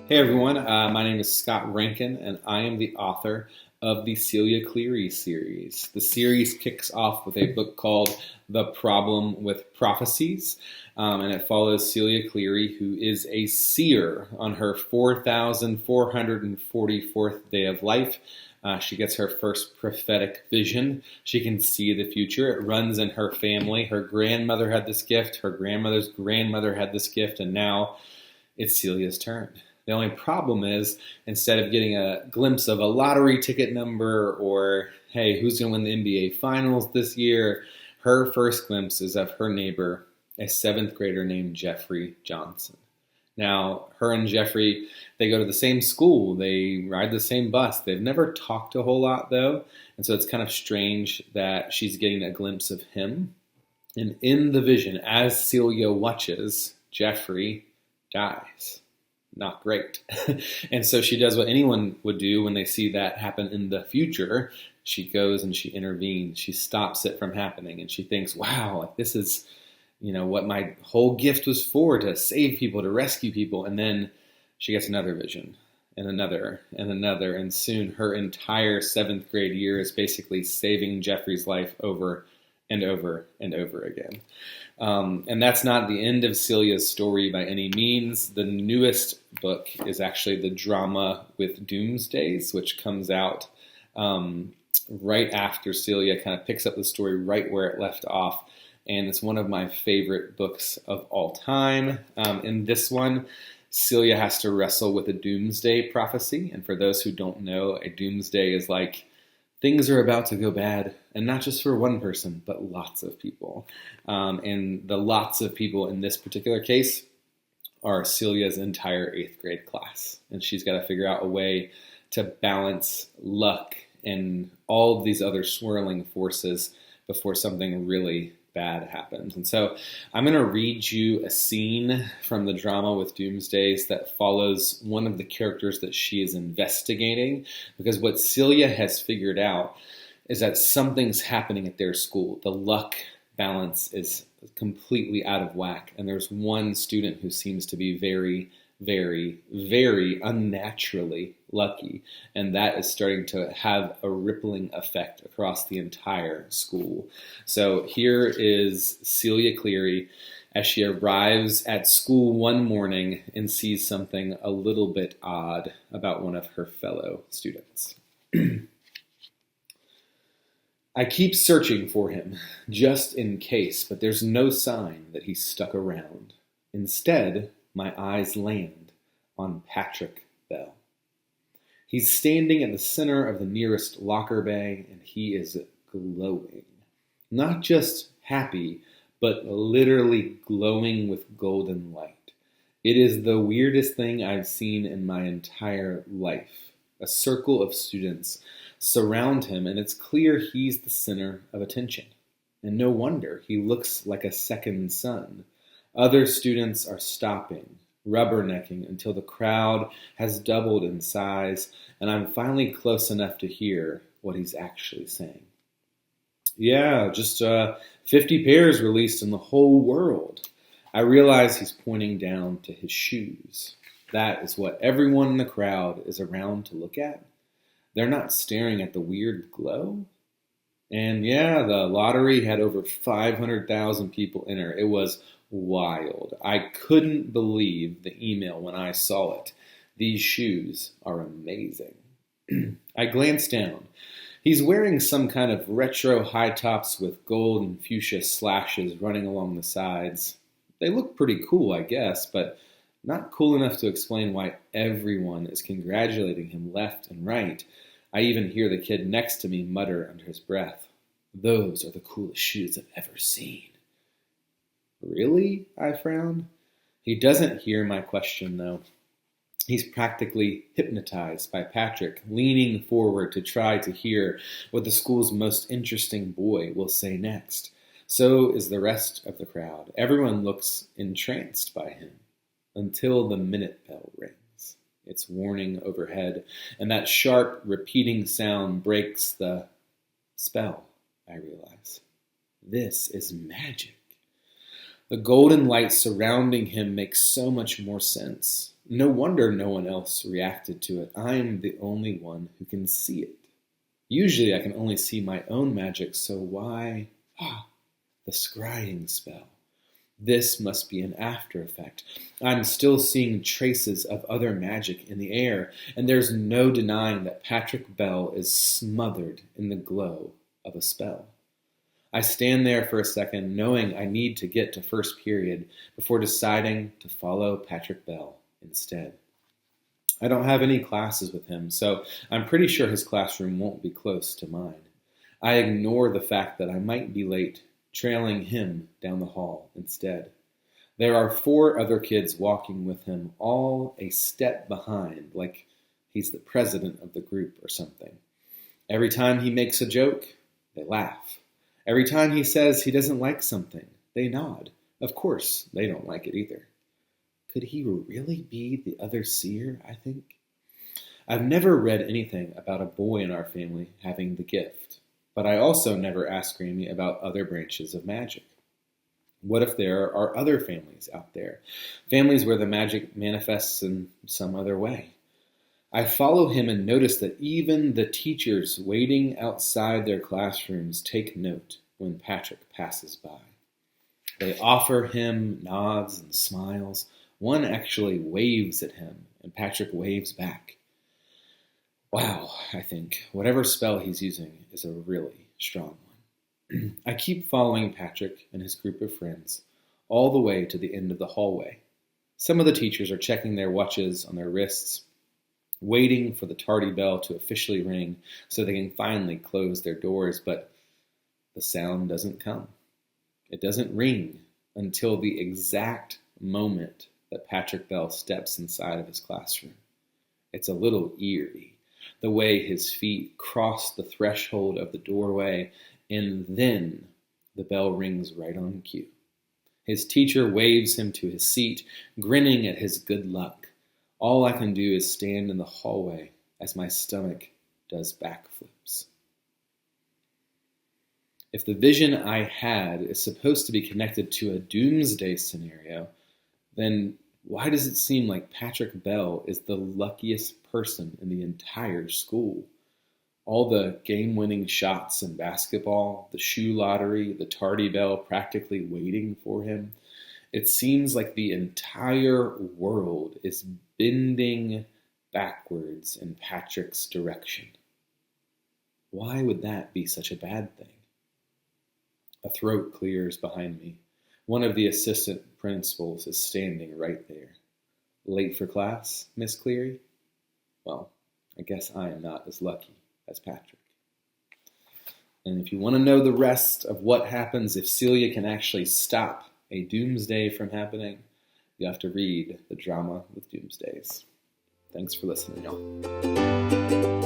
Hey everyone, my name is Scott Reintgen, and I am the author of the Celia Cleary series. The series kicks off with a book called The Problem with Prophecies, and it follows Celia Cleary, who is a seer on her 4,444th day of life. She gets her first prophetic vision. She can see the future. It runs in her family. Her grandmother had this gift. Her grandmother's grandmother had this gift, and now it's Celia's turn. The only problem is, instead of getting a glimpse of a lottery ticket number or, hey, who's going to win the NBA Finals this year, her first glimpse is of her neighbor, a seventh grader named Jeffrey Johnson. Now, her and Jeffrey, they go to the same school. They ride the same bus. They've never talked a whole lot, though, and so it's kind of strange that she's getting a glimpse of him. And in the vision, as Celia watches, Jeffrey dies. Not great. And so she does what anyone would do when they see that happen in the future. She goes and she intervenes. She stops it from happening. And she thinks, wow, like this is, what my whole gift was for, to save people, to rescue people. And then she gets another vision and another and another. And soon her entire seventh grade year is basically saving Jeffrey's life over and over and over again. And that's not the end of Celia's story by any means. The newest book is actually the drama with Doomsdays, which comes out right after Celia kind of picks up the story right where it left off. And it's one of my favorite books of all time. In this one, Celia has to wrestle with a doomsday prophecy. And for those who don't know, a doomsday is like things are about to go bad, and not just for one person, but lots of people. And the lots of people in this particular case are Celia's entire 8th grade class. And she's got to figure out a way to balance luck and all of these other swirling forces before something really bad happens. And so I'm going to read you a scene from the drama with Doomsdays that follows one of the characters that she is investigating, because what Celia has figured out is that something's happening at their school. The luck balance is completely out of whack, and there's one student who seems to be very, very, very unnaturally lucky, and that is starting to have a rippling effect across the entire school. So here is Celia Cleary as she arrives at school one morning and sees something a little bit odd about one of her fellow students. I keep searching for him, just in case, but there's no sign that he's stuck around. Instead, my eyes land on Patrick Bell. He's standing at the center of the nearest locker bay, and he is glowing. Not just happy, but literally glowing with golden light. It is the weirdest thing I've seen in my entire life. A circle of students surround him, and it's clear he's the center of attention. And no wonder, he looks like a second son. Other students are stopping, rubbernecking until the crowd has doubled in size, and I'm finally close enough to hear what he's actually saying. Yeah, just 50 pairs released in the whole world. I realize he's pointing down to his shoes. That is what everyone in the crowd is around to look at. They're not staring at the weird glow. And yeah, the lottery had over 500,000 people enter. It was wild. I couldn't believe the email when I saw it. These shoes are amazing. I glanced down. He's wearing some kind of retro high tops with gold and fuchsia slashes running along the sides. They look pretty cool, I guess, but not cool enough to explain why everyone is congratulating him left and right. I even hear the kid next to me mutter under his breath, "Those are the coolest shoes I've ever seen." Really? I frowned. He doesn't hear my question, though. He's practically hypnotized by Patrick, leaning forward to try to hear what the school's most interesting boy will say next. So is the rest of the crowd. Everyone looks entranced by him until the minute bell rings. It's warning overhead, and that sharp, repeating sound breaks the spell, I realize. This is magic. The golden light surrounding him makes so much more sense. No wonder no one else reacted to it. I'm the only one who can see it. Usually I can only see my own magic, so why? The scrying spell. This must be an after effect. I'm still seeing traces of other magic in the air, and there's no denying that Patrick Bell is smothered in the glow of a spell. I stand there for a second, knowing I need to get to first period before deciding to follow Patrick Bell instead. I don't have any classes with him, so I'm pretty sure his classroom won't be close to mine. I ignore the fact that I might be late, trailing him down the hall instead. There are 4 other kids walking with him, all a step behind, like he's the president of the group or something. Every time he makes a joke, they laugh. Every time he says he doesn't like something, they nod. Of course, they don't like it either. Could he really be the other seer, I think? I've never read anything about a boy in our family having the gift, but I also never asked Grammy about other branches of magic. What if there are other families out there? Families where the magic manifests in some other way. I follow him and notice that even the teachers waiting outside their classrooms take note when Patrick passes by. They offer him nods and smiles. One actually waves at him, and Patrick waves back. Wow, I think. Whatever spell he's using is a really strong one. I keep following Patrick and his group of friends all the way to the end of the hallway. Some of the teachers are checking their watches on their wrists, waiting for the tardy bell to officially ring so they can finally close their doors, but the sound doesn't come. It doesn't ring until the exact moment that Patrick Bell steps inside of his classroom. It's a little eerie, the way his feet cross the threshold of the doorway, and then the bell rings right on cue. His teacher waves him to his seat, grinning at his good luck. All I can do is stand in the hallway as my stomach does backflips. If the vision I had is supposed to be connected to a doomsday scenario, then why does it seem like Patrick Bell is the luckiest person in the entire school? All the game-winning shots in basketball, the shoe lottery, the tardy bell practically waiting for him. It seems like the entire world is bending backwards in Patrick's direction. Why would that be such a bad thing? A throat clears behind me. One of the assistant principals is standing right there. Late for class, Miss Cleary? Well, I guess I am not as lucky as Patrick. And if you want to know the rest of what happens if Celia can actually stop a doomsday from happening, you have to read The Drama with Doomsdays. Thanks for listening, y'all.